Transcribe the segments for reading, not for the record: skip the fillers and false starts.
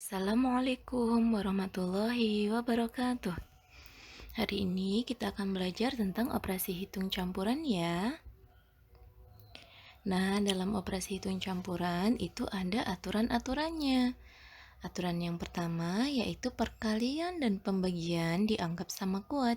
Assalamualaikum warahmatullahi wabarakatuh. Hari ini kita akan belajar tentang operasi hitung campuran ya. Nah, dalam operasi hitung campuran itu ada aturan-aturannya. Aturan yang pertama yaitu perkalian dan pembagian dianggap sama kuat,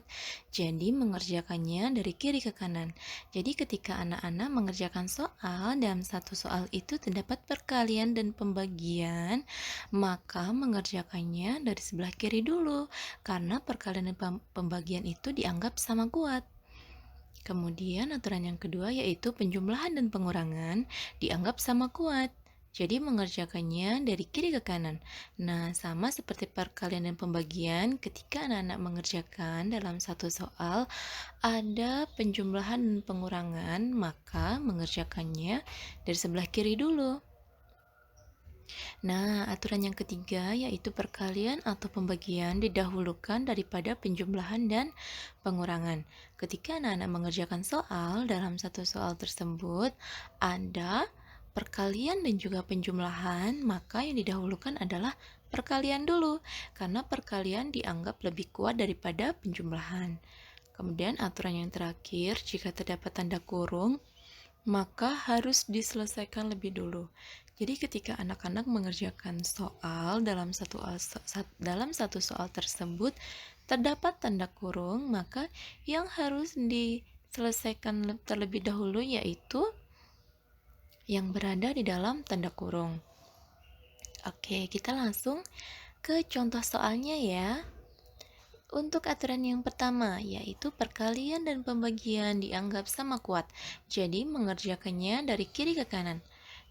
jadi mengerjakannya dari kiri ke kanan. Jadi ketika anak-anak mengerjakan soal, dalam satu soal itu terdapat perkalian dan pembagian, maka mengerjakannya dari sebelah kiri dulu, karena perkalian dan pembagian itu dianggap sama kuat. Kemudian aturan yang kedua yaitu penjumlahan dan pengurangan dianggap sama kuat. Jadi mengerjakannya dari kiri ke kanan. Nah, sama seperti perkalian dan pembagian, ketika anak-anak mengerjakan dalam satu soal ada penjumlahan dan pengurangan, maka mengerjakannya dari sebelah kiri dulu. Nah, aturan yang ketiga yaitu perkalian atau pembagian didahulukan daripada penjumlahan dan pengurangan. Ketika anak-anak mengerjakan soal, dalam satu soal tersebut ada perkalian dan juga penjumlahan, maka yang didahulukan adalah perkalian dulu, karena perkalian dianggap lebih kuat daripada penjumlahan. Kemudian aturan yang terakhir, jika terdapat tanda kurung, maka harus diselesaikan lebih dulu. Jadi ketika anak-anak mengerjakan soal dalam satu soal tersebut terdapat tanda kurung, maka yang harus diselesaikan terlebih dahulu yaitu yang berada di dalam tanda kurung. Oke, kita langsung ke contoh soalnya ya. Untuk aturan yang pertama, yaitu perkalian dan pembagian dianggap sama kuat, jadi mengerjakannya dari kiri ke kanan.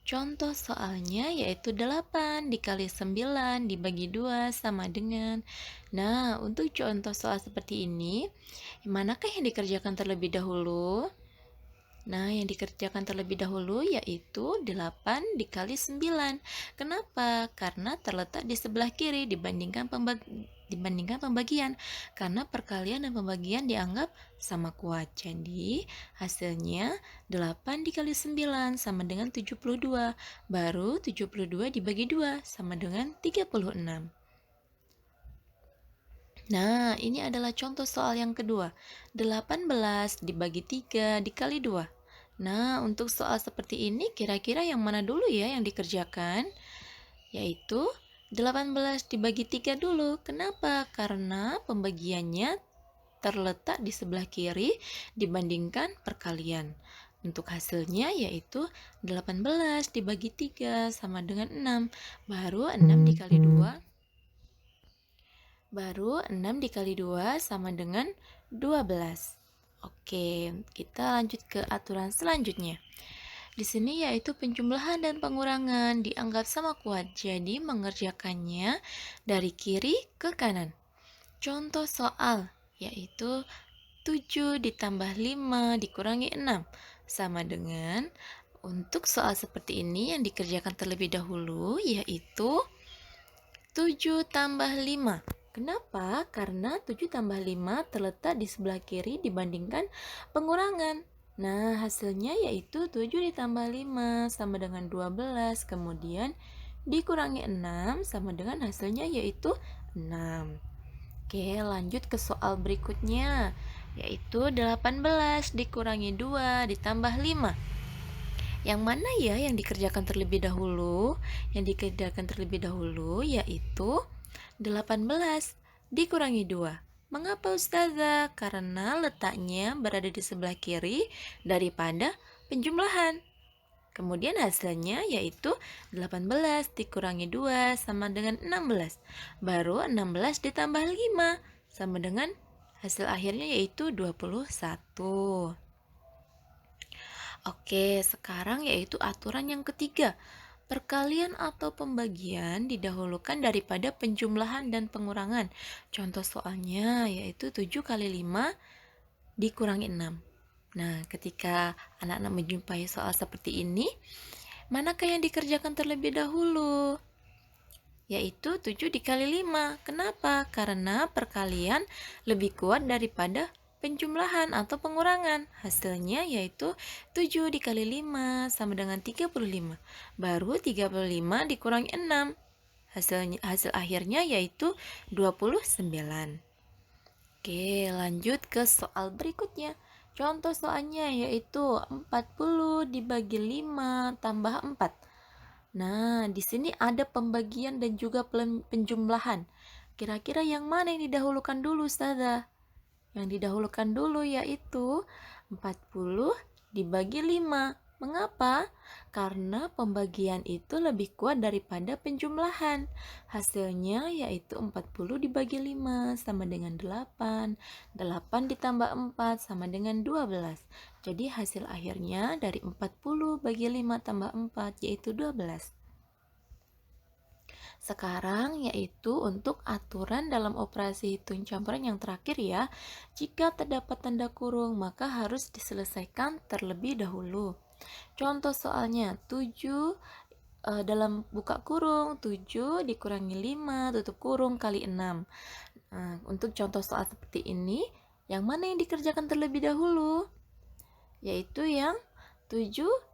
Contoh soalnya yaitu 8 dikali 9 dibagi 2 sama dengan. Nah, untuk contoh soal seperti ini, manakah yang dikerjakan terlebih dahulu? Nah, yang dikerjakan terlebih dahulu yaitu 8 dikali 9. Kenapa? Karena terletak di sebelah kiri dibandingkan pembagian. Karena perkalian dan pembagian dianggap sama kuat. Jadi, hasilnya 8 dikali 9 sama dengan 72. Baru 72 dibagi 2 sama dengan 36. Nah, ini adalah contoh soal yang kedua. 18 dibagi 3 dikali 2. Nah, untuk soal seperti ini kira-kira yang mana dulu ya yang dikerjakan? Yaitu 18 dibagi 3 dulu. Kenapa? Karena pembagiannya terletak di sebelah kiri dibandingkan perkalian. Untuk hasilnya yaitu 18 dibagi 3 sama dengan 6. Baru 6 dikali 2 sama dengan 12. Oke, kita lanjut ke aturan selanjutnya. Di sini yaitu penjumlahan dan pengurangan dianggap sama kuat, jadi mengerjakannya dari kiri ke kanan. Contoh soal yaitu 7 ditambah 5 dikurangi 6 sama dengan, untuk soal seperti ini yang dikerjakan terlebih dahulu yaitu 7 tambah 5. Kenapa? Karena 7 tambah 5 terletak di sebelah kiri dibandingkan pengurangan. Nah, hasilnya yaitu 7 ditambah 5 sama dengan 12. Kemudian dikurangi 6 sama dengan hasilnya yaitu 6. Oke, lanjut ke soal berikutnya, yaitu 18 dikurangi 2 ditambah 5. Yang mana ya yang dikerjakan terlebih dahulu? Yang dikerjakan terlebih dahulu yaitu 18 dikurangi 2. Mengapa Ustazah? Karena letaknya berada di sebelah kiri daripada penjumlahan. Kemudian hasilnya yaitu 18 dikurangi 2 sama dengan 16. Baru 16 ditambah 5 sama dengan hasil akhirnya yaitu 21. Oke, sekarang yaitu aturan yang ketiga. Perkalian atau pembagian didahulukan daripada penjumlahan dan pengurangan. Contoh soalnya yaitu 7 kali 5 dikurangi 6. Nah, ketika anak-anak menjumpai soal seperti ini, manakah yang dikerjakan terlebih dahulu? Yaitu 7 dikali 5. Kenapa? Karena perkalian lebih kuat daripada penjumlahan atau pengurangan. Hasilnya yaitu 7 dikali 5 sama dengan 35. Baru 35 dikurangi 6. Hasil akhirnya yaitu 29. Oke, lanjut ke soal berikutnya. Contoh soalnya yaitu 40 dibagi 5 tambah 4. Nah, di sini ada pembagian dan juga penjumlahan. Kira-kira yang mana yang didahulukan dulu, Ustazah? Yang didahulukan dulu yaitu 40 dibagi 5. Mengapa? Karena pembagian itu lebih kuat daripada penjumlahan. Hasilnya yaitu 40 dibagi 5 sama dengan 8. 8 ditambah 4 sama dengan 12. Jadi hasil akhirnya dari 40 bagi 5 tambah 4 yaitu 12. Sekarang yaitu untuk aturan dalam operasi hitung campuran yang terakhir ya. Jika terdapat tanda kurung maka harus diselesaikan terlebih dahulu. Contoh soalnya 7 dalam buka kurung 7 dikurangi 5 tutup kurung kali 6. Nah, untuk contoh soal seperti ini, yang mana yang dikerjakan terlebih dahulu? Yaitu yang 7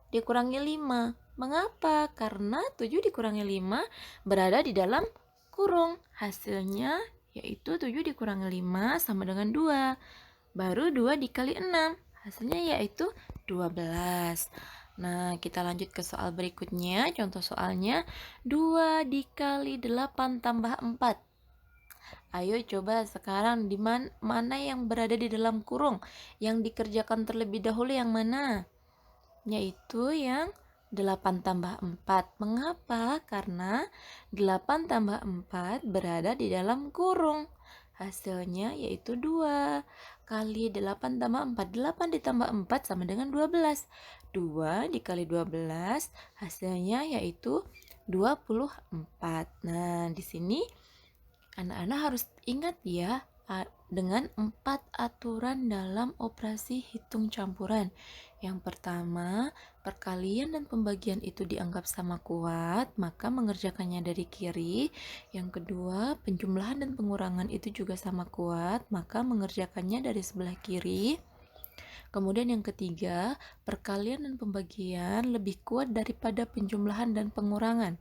dikurangi 5. Mengapa? Karena 7 dikurangi 5 berada di dalam kurung. Hasilnya yaitu 7 dikurangi 5 sama dengan 2. Baru 2 dikali 6. Hasilnya yaitu 12. Nah, kita lanjut ke soal berikutnya. Contoh soalnya 2 dikali 8 tambah 4. Ayo coba sekarang di mana yang berada di dalam kurung? Yang dikerjakan terlebih dahulu yang mana? Yaitu yang 8 tambah 4. Mengapa? Karena 8 tambah 4 berada di dalam kurung. Hasilnya yaitu 2 kali 8 tambah 4. 8 ditambah 4 sama dengan 12. 2 dikali 12 hasilnya yaitu 24. Nah, di sini anak-anak harus ingat ya dengan 4 aturan dalam operasi hitung campuran. Yang pertama, perkalian dan pembagian itu dianggap sama kuat, maka mengerjakannya dari kiri. Yang kedua, penjumlahan dan pengurangan itu juga sama kuat, maka mengerjakannya dari sebelah kiri. Kemudian yang ketiga, perkalian dan pembagian lebih kuat daripada penjumlahan dan pengurangan.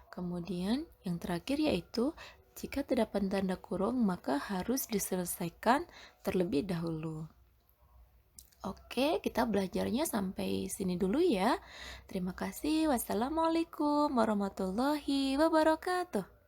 Kemudian yang terakhir yaitu jika terdapat tanda kurung maka harus diselesaikan terlebih dahulu. Oke, kita belajarnya sampai sini dulu ya. Terima kasih. Wassalamualaikum warahmatullahi wabarakatuh.